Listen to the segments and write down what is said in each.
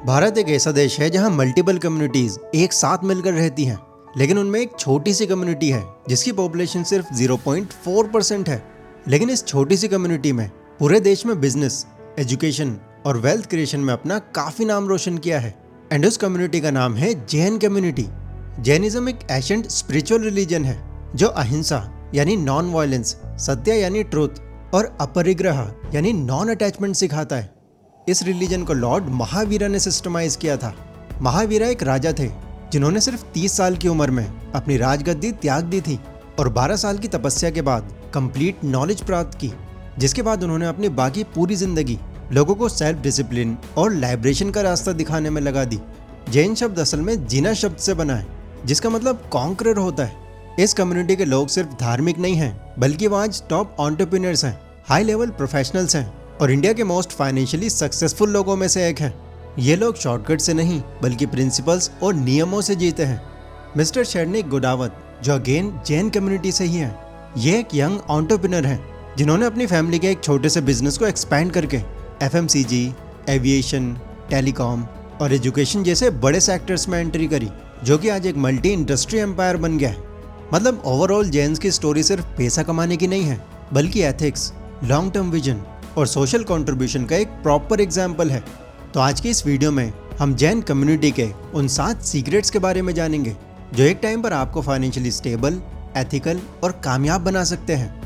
भारत एक ऐसा देश है जहां मल्टीपल कम्युनिटीज एक साथ मिलकर रहती हैं, लेकिन उनमें एक छोटी सी कम्युनिटी है जिसकी पॉपुलेशन सिर्फ 0.4% है। लेकिन इस छोटी सी कम्युनिटी में पूरे देश में बिजनेस, एजुकेशन और वेल्थ क्रिएशन में अपना काफी नाम रोशन किया है। एंड उस कम्युनिटी का नाम है जैन कम्युनिटी। जैनिज्म एक एशियंट स्पिरिचुअल रिलीजन है जो अहिंसा यानी नॉन वायलेंस, सत्य यानी ट्रूथ और अपरिग्रह यानी नॉन अटैचमेंट सिखाता है। इस रिलीजन को लॉर्ड महावीरा ने सिस्टमाइज किया था। महावीरा एक राजा थे जिन्होंने सिर्फ 30 साल की उम्र में अपनी राजगद्दी त्याग दी थी और 12 साल की तपस्या के बाद कंप्लीट नॉलेज प्राप्त की, जिसके बाद उन्होंने अपनी बाकी पूरी जिंदगी लोगों को सेल्फ डिसिप्लिन और लाइब्रेशन का रास्ता दिखाने में लगा दी। जैन शब्द असल में जिना शब्द से बना है, जिसका मतलब कॉन्करर होता है। इस कम्युनिटी के लोग सिर्फ धार्मिक नहीं हैं, बल्कि वो आज टॉप एंटरप्रेन्योर्स हैं, हाई लेवल प्रोफेशनल्स हैं और इंडिया के मोस्ट फाइनेंशियली सक्सेसफुल लोगों में से एक हैं। ये लोग शॉर्टकट से नहीं बल्कि प्रिंसिपल्स और नियमों से जीते हैं। मिस्टर शेरनिक गुडावत, जो अगेन जैन कम्युनिटी से ही हैं, ये एक यंग एंटरप्रेन्योर हैं जिन्होंने अपनी फैमिली के एक छोटे से बिजनेस को एक्सपैंड करके FMCG, एविएशन, टेलीकॉम और एजुकेशन जैसे बड़े सेक्टर्स में एंट्री करी, जो कि आज एक मल्टी इंडस्ट्री एम्पायर बन गया है। मतलब ओवरऑल जैन्स की स्टोरी सिर्फ पैसा कमाने की नहीं है, बल्कि एथिक्स, लॉन्ग टर्म विजन और सोशल कंट्रीब्यूशन का एक प्रॉपर एग्जाम्पल है। तो आज की इस वीडियो में हम जैन कम्युनिटी के उन 7 सीक्रेट्स के बारे में जानेंगे जो एक टाइम पर आपको फाइनेंशियली स्टेबल, एथिकल और कामयाब बना सकते हैं।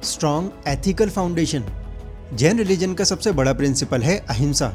Strong ethical foundation. Jain religion का सबसे बड़ा प्रिंसिपल है अहिंसा,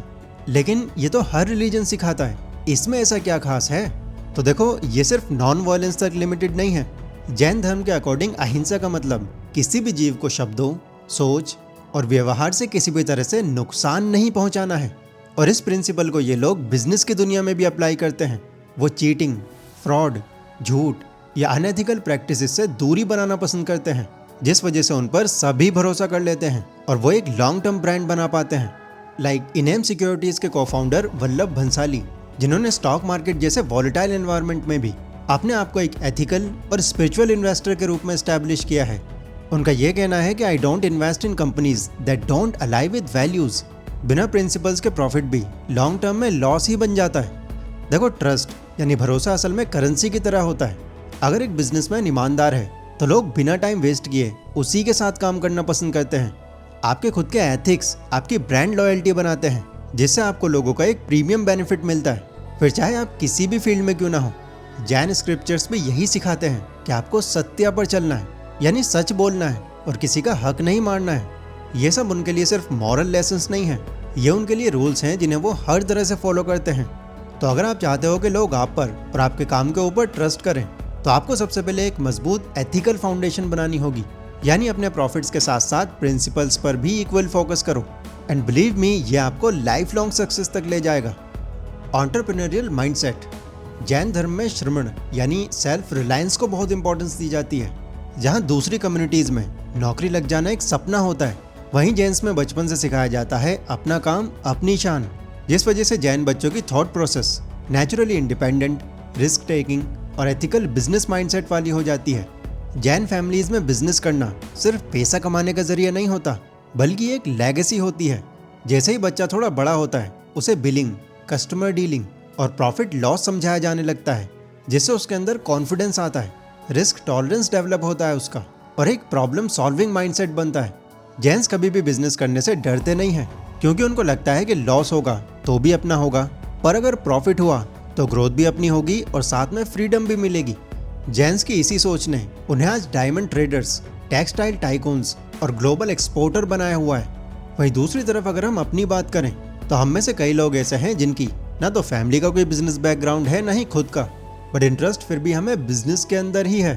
लेकिन ये तो हर रिलीजन सिखाता है। इसमें ऐसा क्या खास है? तो देखो, ये सिर्फ नॉन वायलेंस तक लिमिटेड नहीं है। जैन धर्म के अकॉर्डिंग अहिंसा का मतलब किसी भी जीव को शब्दों, सोच और व्यवहार से किसी भी तरह से नुकसान नहीं पहुंचाना है। और इस प्रिंसिपल को ये लोग बिजनेस की दुनिया में भी अप्लाई करते हैं। वो चीटिंग, फ्रॉड, झूठ या अनएथिकल प्रैक्टिसेस से दूरी बनाना पसंद करते हैं, जिस वजह से उन पर सभी भरोसा कर लेते हैं और वो एक लॉन्ग टर्म ब्रांड बना पाते हैं। लाइक इनेम सिक्योरिटीज के को-फाउंडर वल्लभ भंसाली, जिन्होंने स्टॉक मार्केट जैसे वॉलेटाइल एनवायरनमेंट में भी अपने आप को एक एथिकल और स्पिरिचुअल इन्वेस्टर के रूप में एस्टैब्लिश किया है। उनका यह कहना है कि I don't invest in companies that don't align with values. बिना प्रिंसिपल्स के प्रॉफिट भी लॉन्ग टर्म में लॉस ही बन जाता है। देखो, ट्रस्ट यानी भरोसा असल में करेंसी की तरह होता है। अगर एक बिजनेसमैन ईमानदार है तो लोग बिना टाइम वेस्ट किए उसी के साथ काम करना पसंद करते हैं। आपके खुद के एथिक्स आपकी ब्रांड लॉयल्टी बनाते हैं, जिससे आपको लोगों का एक प्रीमियम बेनिफिट मिलता है, फिर चाहे आप किसी भी फील्ड में क्यों ना हो। जैन स्क्रिप्चर्स भी यही सिखाते हैं कि आपको सत्य पर चलना है, यानी सच बोलना है और किसी का हक नहीं मारना है। ये सब उनके लिए सिर्फ मॉरल लेसन्स नहीं है, ये उनके लिए रूल्स हैं जिन्हें वो हर तरह से फॉलो करते हैं। तो अगर आप चाहते हो कि लोग आप पर और आपके काम के ऊपर ट्रस्ट करें, तो आपको सबसे पहले एक मजबूत एथिकल फाउंडेशन बनानी होगी, यानी अपने प्रॉफिट्स के साथ साथ प्रिंसिपल्स पर भी इक्वल फोकस करो। एंड बिलीव मी, ये आपको लाइफ लॉन्ग सक्सेस तक ले जाएगा। Entrepreneurial mindset. जैन धर्म में श्रमण यानी सेल्फ रिलायंस को बहुत इंपॉर्टेंस दी जाती है। जहां दूसरी कम्युनिटीज में नौकरी लग जाना एक सपना होता है, वहीं जैन्स में बचपन से सिखाया जाता है अपना काम अपनी शान, जिस वजह से जैन बच्चों की thought process naturally independent, risk taking और एथिकल बिजनेस माइंडसेट वाली हो जाती है। जैन फैमिलीज में बिजनेस करना सिर्फ पैसा कमाने का जरिया नहीं होता, बल्कि एक लेगेसी होती है। जैसे ही बच्चा थोड़ा बड़ा होता है, उसे बिलिंग, कस्टमर डीलिंग और प्रॉफिट लॉस समझाया जाने लगता है, जिससे उसके अंदर कॉन्फिडेंस आता है, रिस्क टॉलरेंस डेवलप होता है उसका और एक प्रॉब्लम सॉल्विंग माइंडसेट बनता है। जैन्स कभी भी बिजनेस करने से डरते नहीं हैं, क्योंकि उनको लगता है कि लॉस होगा तो भी अपना होगा, पर अगर प्रॉफिट हुआ तो ग्रोथ भी अपनी होगी और साथ में फ्रीडम भी मिलेगी। जैन्स की इसी सोच ने उन्हें आज डायमंड ट्रेडर्स, टेक्सटाइल टाइकून्स और ग्लोबल एक्सपोर्टर बनाया हुआ है। वहीं दूसरी तरफ अगर हम अपनी बात करें, तो हम में से कई लोग ऐसे हैं जिनकी ना तो फैमिली का कोई बिजनेस बैकग्राउंड है, ना ही खुद का, बट इंटरेस्ट फिर भी हमें बिजनेस के अंदर ही है।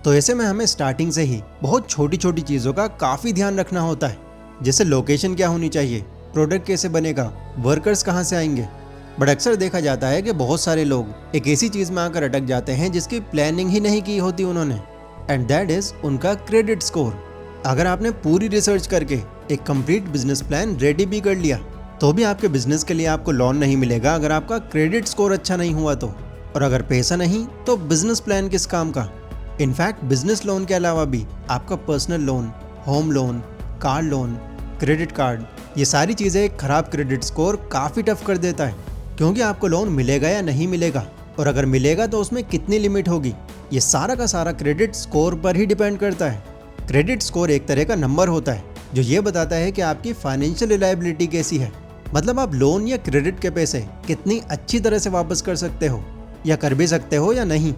तो ऐसे में हमें स्टार्टिंग से ही बहुत छोटी छोटी चीज़ों का काफ़ी ध्यान रखना होता है, जैसे लोकेशन क्या होनी चाहिए, प्रोडक्ट कैसे बनेगा, वर्कर्स कहाँ से आएंगे। बट अक्सर देखा जाता है कि बहुत सारे लोग एक ऐसी चीज़ में आकर अटक जाते हैं जिसकी प्लानिंग ही नहीं की होती उन्होंने, एंड दैट इज़ उनका क्रेडिट स्कोर। अगर आपने पूरी रिसर्च करके एक कंप्लीट बिजनेस प्लान रेडी भी कर लिया, तो भी आपके बिजनेस के लिए आपको लोन नहीं मिलेगा अगर आपका क्रेडिट स्कोर अच्छा नहीं हुआ तो। और अगर पैसा नहीं तो बिजनेस प्लान किस काम का। इनफैक्ट बिजनेस लोन के अलावा भी आपका personal loan, home loan, car loan, credit card, ये सारी चीज़ें एक खराब क्रेडिट स्कोर काफ़ी टफ कर देता है। क्योंकि आपको लोन मिलेगा या नहीं मिलेगा, और अगर मिलेगा तो उसमें कितनी लिमिट होगी, ये सारा का सारा क्रेडिट स्कोर पर ही डिपेंड करता है। क्रेडिट स्कोर एक तरह का नंबर होता है जो ये बताता है कि आपकी फाइनेंशियल रिलायबिलिटी कैसी है, मतलब आप लोन या क्रेडिट के पैसे कितनी अच्छी तरह से वापस कर सकते हो या कर भी सकते हो या नहीं।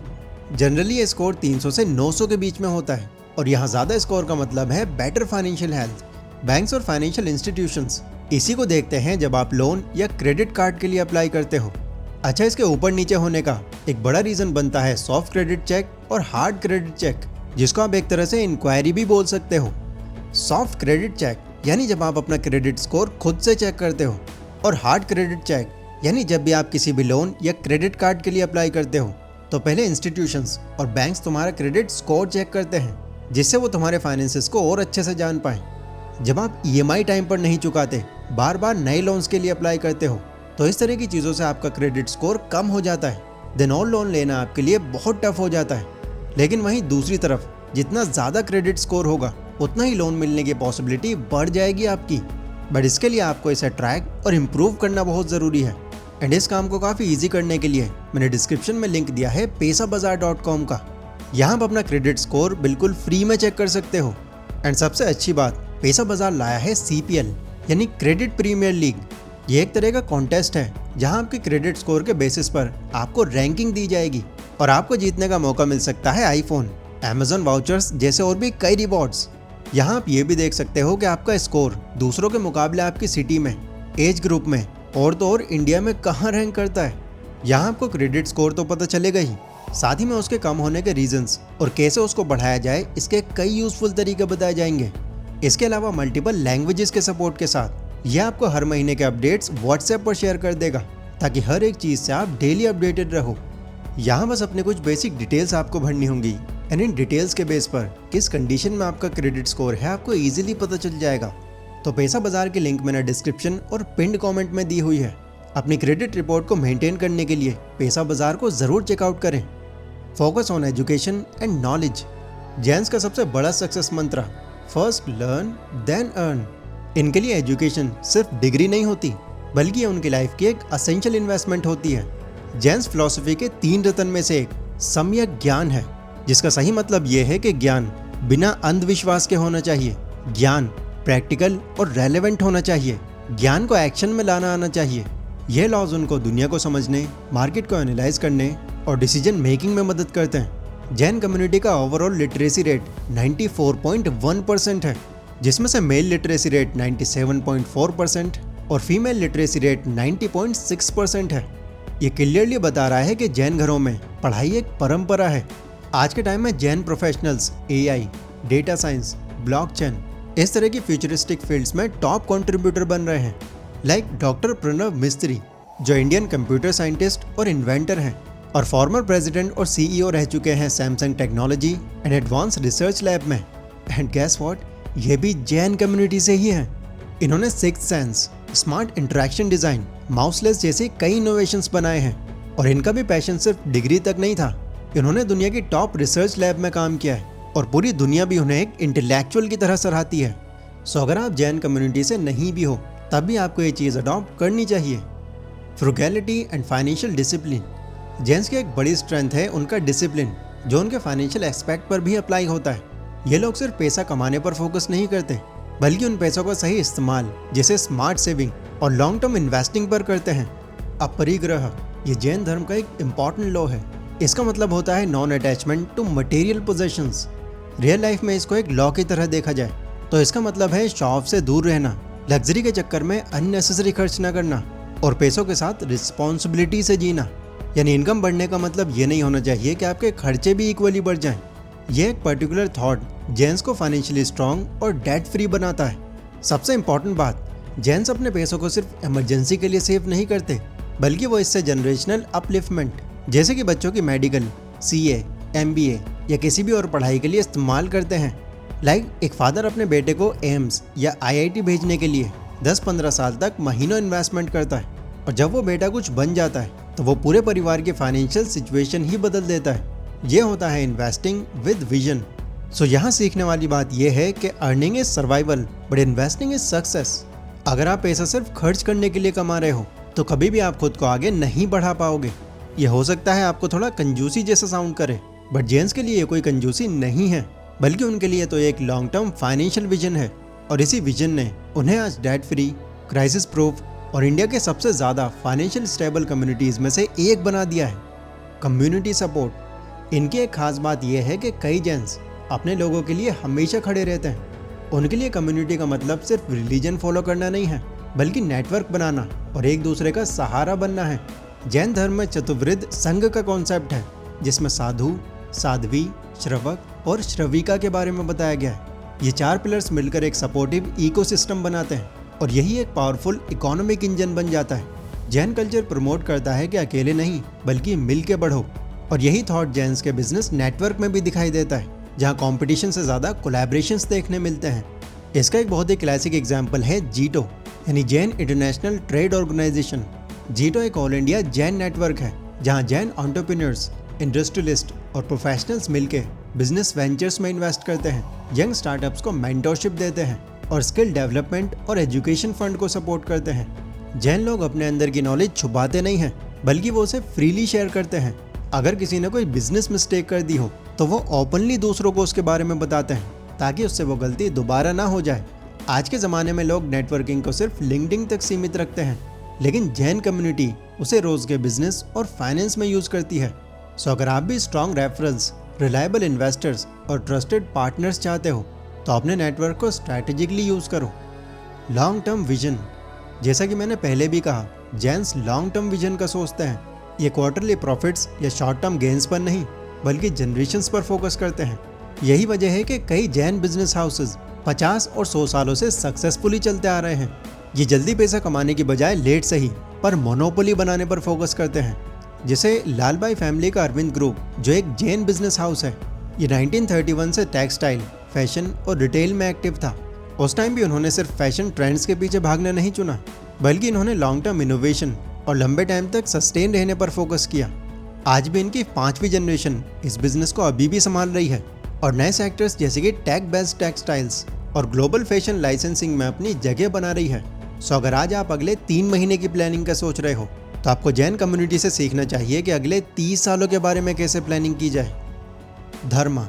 जनरली ये स्कोर 300 से 900 के बीच में होता है, और यहाँ ज़्यादा स्कोर का मतलब है बेटर फाइनेंशियल हेल्थ। बैंक्स और फाइनेंशियल इंस्टीट्यूशंस इसी को देखते हैं जब आप लोन या क्रेडिट कार्ड के लिए अप्लाई करते हो। अच्छा, इसके ऊपर नीचे होने का एक बड़ा रीज़न बनता है सॉफ्ट क्रेडिट चेक और हार्ड क्रेडिट चेक, जिसको आप एक तरह से इंक्वायरी भी बोल सकते हो। सॉफ्ट क्रेडिट चेक यानी जब आप अपना क्रेडिट स्कोर खुद से चेक करते हो, और हार्ड क्रेडिट चेक यानी जब भी आप किसी भी लोन या क्रेडिट कार्ड के लिए अप्लाई करते हो तो पहले इंस्टीट्यूशंस और बैंक्स तुम्हारा क्रेडिट स्कोर चेक करते हैं, जिससे वो तुम्हारे फाइनेंसेस को और अच्छे से जान पाएं। जब आप EMI टाइम पर नहीं चुकाते, बार बार नए लोन्स के लिए अप्लाई करते हो, तो इस तरह की चीज़ों से आपका क्रेडिट स्कोर कम हो जाता है। देन और लोन लेना आपके लिए बहुत टफ हो जाता है। लेकिन वहीं दूसरी तरफ जितना ज़्यादा क्रेडिट स्कोर होगा उतना ही लोन मिलने की पॉसिबिलिटी बढ़ जाएगी आपकी। बट इसके लिए आपको इसे ट्रैक और इम्प्रूव करना बहुत ज़रूरी है। एंड इस काम को काफ़ी ईजी करने के लिए मैंने डिस्क्रिप्शन में लिंक दिया है paisabazaar.com का। यहाँ आप अपना क्रेडिट स्कोर बिल्कुल फ्री में चेक कर सकते हो। एंड सबसे अच्छी बात, पैसा बाजार लाया है CPL यानी क्रेडिट प्रीमियर लीग। ये एक तरह का कॉन्टेस्ट है जहाँ आपके क्रेडिट स्कोर के बेसिस पर आपको रैंकिंग दी जाएगी, और आपको जीतने का मौका मिल सकता है iPhone, Amazon वाउचर्स जैसे और भी कई रिवॉर्ड्स। यहाँ आप ये भी देख सकते हो कि आपका स्कोर दूसरों के मुकाबले आपकी सिटी में, एज ग्रुप में और तो और इंडिया में कहाँ रैंक करता है। यहाँ आपको क्रेडिट स्कोर तो पता चलेगा ही, साथ ही में उसके कम होने के रीजंस और कैसे उसको बढ़ाया जाए, इसके कई यूजफुल तरीके बताए जाएंगे। इसके अलावा मल्टीपल लैंग्वेजेस के सपोर्ट के साथ यह आपको हर महीने के अपडेट्स WhatsApp पर शेयर कर देगा, ताकि हर एक चीज़ से आप डेली अपडेटेड रहो। यहाँ बस अपने कुछ बेसिक डिटेल्स आपको भरनी होंगी, एंड इन डिटेल्स के बेस पर किस कंडीशन में आपका क्रेडिट स्कोर है आपको इजीली पता चल जाएगा। तो पैसा बाजार की लिंक मैंने डिस्क्रिप्शन और पिन्ड कमेंट में दी हुई है। अपनी क्रेडिट रिपोर्ट को मेंटेन करने के लिए पैसा बाजार को ज़रूर चेकआउट करें। Focus on education and knowledge, Jains का सबसे बड़ा सक्सेस मंत्र, फर्स्ट लर्न देन अर्न। इनके लिए एजुकेशन सिर्फ डिग्री नहीं होती, बल्कि ये उनकी लाइफ की एक असेंशियल इन्वेस्टमेंट होती है। जेंस फिलॉसफी के 3 रत्न में से एक सम्यक ज्ञान है, जिसका सही मतलब ये है कि ज्ञान बिना अंधविश्वास के होना चाहिए, ज्ञान प्रैक्टिकल और रेलेवेंट होना चाहिए, ज्ञान को एक्शन में लाना आना चाहिए। ये लॉज उनको दुनिया को समझने, मार्केट को एनालाइज करने और डिसीजन मेकिंग में मदद करते हैं। जैन कम्युनिटी का ओवरऑल लिटरेसी रेट 94.1% है, जिसमें से मेल लिटरेसी रेट 97.4% और फीमेल लिटरेसी रेट 90.6% है। ये क्लियरली बता रहा है कि जैन घरों में पढ़ाई एक परंपरा है। आज के टाइम में Jain professionals AI, data science, blockchain इस तरह की फ्यूचरिस्टिक फील्ड्स में टॉप कंट्रीब्यूटर बन रहे हैं। लाइक डॉक्टर प्रणव मिस्त्री, जो इंडियन कंप्यूटर साइंटिस्ट और इन्वेंटर हैं और फॉर्मर प्रेसिडेंट और CEO रह चुके हैं Samsung technology and advance research lab में। एंड गेस व्हाट, ये भी जैन कम्युनिटी से ही हैं। इन्होंने sixth sense, smart interaction design, mouseless जैसे कई इनोवेशंस बनाए हैं, और इनका भी पैशन सिर्फ डिग्री तक नहीं था। इन्होंने दुनिया की टॉप रिसर्च लैब में काम किया है और पूरी दुनिया भी उन्हें एक इंटेलेक्चुअल की तरह सराहती है। सो अगर आप जैन कम्युनिटी से नहीं भी हो, तब भी आपको ये चीज़ अडॉप्ट करनी चाहिए। फ्रुगैलिटी एंड फाइनेंशियल डिसिप्लिन, जैन्स की एक बड़ी स्ट्रेंथ है उनका डिसिप्लिन, जो उनके फाइनेंशियल एस्पेक्ट पर भी अप्लाई होता है। ये लोग सिर्फ पैसा कमाने पर फोकस नहीं करते, बल्कि उन पैसों का सही इस्तेमाल जैसे स्मार्ट सेविंग और लॉन्ग टर्म इन्वेस्टिंग पर करते हैं। अपरिग्रह, ये जैन धर्म का एक इम्पॉर्टेंट लॉ है। इसका मतलब होता है non attachment to material possessions. Real life में इसको एक लॉ की तरह देखा जाए तो इसका मतलब है शो ऑफ से दूर रहना, लग्जरी के चक्कर में अननेसेसरी खर्च ना करना और पैसों के साथ रिस्पॉन्सिबिलिटी से जीना। यानी इनकम बढ़ने का मतलब ये नहीं होना चाहिए कि आपके खर्चे भी इक्वली बढ़ जाएं। ये एक पर्टिकुलर थॉट जेंस को फाइनेंशियली स्ट्रॉन्ग और डेट फ्री बनाता है। सबसे इंपॉर्टेंट बात, जेंस अपने पैसों को सिर्फ इमरजेंसी के लिए सेव नहीं करते, बल्कि वो इससे जनरेशनल अपलिफ्टमेंट जैसे कि बच्चों की मेडिकल, CA, MBA या किसी भी और पढ़ाई के लिए इस्तेमाल करते हैं। लाइक एक फादर अपने बेटे को एम्स या IIT भेजने के लिए 10-15 साल तक महीनों इन्वेस्टमेंट करता है, और जब वो बेटा कुछ बन जाता है तो वो पूरे परिवार की फाइनेंशियल सिचुएशन ही बदल देता है। ये होता है इन्वेस्टिंग विद विजन। सो यहाँ सीखने वाली बात यह है कि earning is survival but investing is success. अगर आप पैसा सिर्फ खर्च करने के लिए कमा रहे हो तो कभी भी आप खुद को आगे नहीं बढ़ा पाओगे। ये हो सकता है आपको थोड़ा कंजूसी जैसा साउंड करे, बट जेन्स के लिए ये कोई कंजूसी नहीं है, बल्कि उनके लिए तो एक लॉन्ग टर्म फाइनेंशियल विजन है। और इसी विजन ने उन्हें आज डेट फ्री, क्राइसिस प्रूफ और इंडिया के सबसे ज़्यादा फाइनेंशियल स्टेबल कम्युनिटीज़ में से एक बना दिया है। Community support. इनकी एक खास बात यह है कि कई जेन्स अपने लोगों के लिए हमेशा खड़े रहते हैं। उनके लिए कम्युनिटी का मतलब सिर्फ रिलीजन फॉलो करना नहीं है, बल्कि नेटवर्क बनाना और एक दूसरे का सहारा बनना है। जैन धर्म में चतुर्विद संघ का कॉन्सेप्ट है, जिसमें साधु, साध्वी, श्रवक और श्रविका के बारे में बताया गया है। ये 4 पिलर्स मिलकर एक सपोर्टिव इकोसिस्टम बनाते हैं और यही एक पावरफुल इकोनॉमिक इंजन बन जाता है। जैन कल्चर प्रमोट करता है कि अकेले नहीं बल्कि मिल के बढ़ो, और यही थॉट जैन्स के बिजनेस नेटवर्क में भी दिखाई देता है, जहाँ कंपटीशन से ज़्यादा कोलैबोरेशंस देखने मिलते हैं। इसका एक बहुत ही क्लासिक एग्जाम्पल है जीटो, यानी जैन इंटरनेशनल ट्रेड ऑर्गेनाइजेशन। जीटो एक ऑल इंडिया जैन नेटवर्क है, जहाँ जैन एंटरप्रेन्योर्स, इंडस्ट्रियलिस्ट और प्रोफेशनल्स मिलके बिजनेस वेंचर्स में इन्वेस्ट करते हैं, यंग स्टार्टअप्स को मेंटरशिप देते हैं और स्किल डेवलपमेंट और एजुकेशन फंड को सपोर्ट करते हैं। जैन लोग अपने अंदर की नॉलेज छुपाते नहीं हैं, बल्कि वो उसे फ्रीली शेयर करते हैं। अगर किसी ने कोई बिजनेस मिस्टेक कर दी हो तो वो ओपनली दूसरों को उसके बारे में बताते हैं, ताकि उससे वो गलती दोबारा ना हो जाए। आज के ज़माने में लोग नेटवर्किंग को सिर्फ लिंक्डइन तक सीमित रखते हैं, लेकिन जैन कम्युनिटी उसे रोज़ के बिजनेस और फाइनेंस में यूज़ करती है। सो अगर आप भी स्ट्रॉन्ग रेफरल्स, रिलायबल इन्वेस्टर्स और ट्रस्टेड पार्टनर्स चाहते हो तो अपने नेटवर्क को स्ट्रैटेजिकली यूज़ करो। Long term vision. जैसा कि मैंने पहले भी कहा, जैन्स लॉन्ग टर्म विजन का सोचते हैं। ये क्वार्टरली प्रॉफिट्स या शॉर्ट टर्म गेन्स पर नहीं, बल्कि जनरेशंस पर फोकस करते हैं। यही वजह है कि कई जैन बिजनेस हाउसेज 50 और 100 सालों से सक्सेसफुली चलते आ रहे हैं। ये जल्दी पैसा कमाने की बजाय लेट सही पर मोनोपोली बनाने पर फोकस करते हैं। जैसे लालबाई फैमिली का अरविंद ग्रुप, जो एक जैन बिजनेस हाउस है। ये 1931 से टेक्सटाइल, फैशन और रिटेल में एक्टिव था। उस टाइम भी उन्होंने सिर्फ फैशन ट्रेंड्स के पीछे भागना नहीं चुना, बल्कि इन्होंने लॉन्ग टर्म इनोवेशन और लंबे टाइम तक सस्टेन रहने पर फोकस किया। आज भी इनकी 5वीं जनरेशन इस बिजनेस को अभी भी संभाल रही है और नए सेक्टर्स जैसे कि टेक बेस्ड टेक्सटाइल्स और ग्लोबल फैशन लाइसेंसिंग में अपनी जगह बना रही है। सो अगर आज आप अगले 3 महीने की प्लानिंग का सोच रहे हो तो आपको जैन कम्युनिटी से सीखना चाहिए कि अगले 30 सालों के बारे में कैसे प्लानिंग की जाए। धर्म।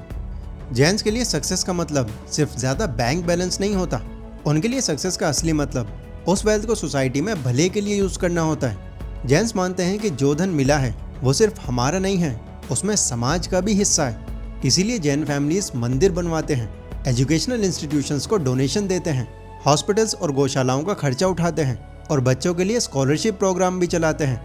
जैन्स के लिए सक्सेस का मतलब सिर्फ ज़्यादा बैंक बैलेंस नहीं होता। उनके लिए सक्सेस का असली मतलब उस वेल्थ को सोसाइटी में भले के लिए यूज़ करना होता है। जैन्स मानते हैं कि जो धन मिला है वो सिर्फ हमारा नहीं है, उसमें समाज का भी हिस्सा है। इसीलिए जैन फैमिलीज मंदिर बनवाते हैं, एजुकेशनल इंस्टीट्यूशंस को डोनेशन देते हैं, हॉस्पिटल्स और गौशालाओं का खर्चा उठाते हैं और बच्चों के लिए स्कॉलरशिप प्रोग्राम भी चलाते हैं।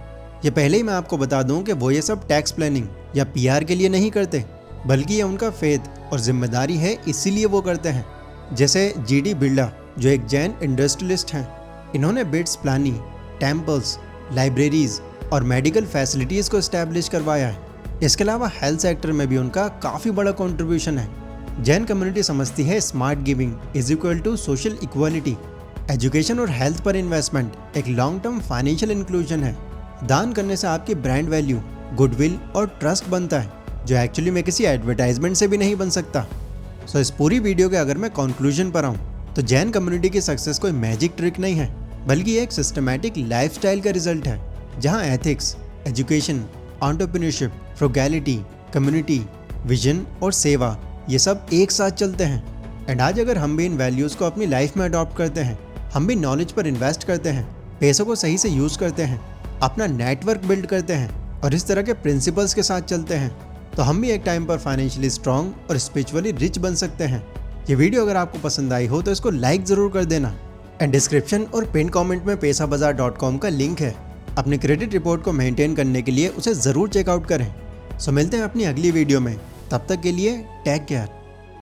ये पहले ही मैं आपको बता दूं कि वो ये सब टैक्स प्लानिंग या पीआर के लिए नहीं करते, बल्कि ये उनका फेथ और जिम्मेदारी है, इसीलिए वो करते हैं। जैसे जीडी बिरला, जो एक जैन इंडस्ट्रियलिस्ट हैं, इन्होंने बिट्स प्लानी, टेम्पल्स, लाइब्रेरीज और मेडिकल फैसिलिटीज़ को इस्टेब्लिश करवाया है। इसके अलावा हेल्थ सेक्टर में भी उनका काफ़ी बड़ा कंट्रीब्यूशन है। जैन कम्युनिटी समझती है smart giving is equal to social equality. Education और हेल्थ पर इन्वेस्टमेंट एक लॉन्ग टर्म फाइनेंशियल इंक्लूजन है। दान करने से आपकी ब्रांड वैल्यू, गुडविल और ट्रस्ट बनता है, जो एक्चुअली में किसी एडवर्टाइजमेंट से भी नहीं बन सकता। सो इस पूरी वीडियो के अगर मैं कंक्लूजन पर आऊँ तो जैन कम्युनिटी की सक्सेस कोई मैजिक ट्रिक नहीं है, बल्कि एक सिस्टमैटिक लाइफस्टाइल का रिजल्ट है, जहाँ ethics, education, entrepreneurship, frugality, community, vision और सेवा ये सब एक साथ चलते हैं। एंड आज अगर हम भी इन वैल्यूज़ को अपनी लाइफ में अडॉप्ट करते हैं, हम भी नॉलेज पर इन्वेस्ट करते हैं, पैसों को सही से यूज़ करते हैं, अपना नेटवर्क बिल्ड करते हैं और इस तरह के प्रिंसिपल्स के साथ चलते हैं, तो हम भी एक टाइम पर फाइनेंशियली स्ट्रॉन्ग और स्पिरिचुअली रिच बन सकते हैं। ये वीडियो अगर आपको पसंद आई हो तो इसको लाइक ज़रूर कर देना। एंड डिस्क्रिप्शन और पिन कमेंट में पैसाबाजार.com का लिंक है। अपने क्रेडिट रिपोर्ट को मेंटेन करने के लिए उसे ज़रूर चेकआउट करें। सो मिलते हैं अपनी अगली वीडियो में, तब तक के लिए टेक केयर।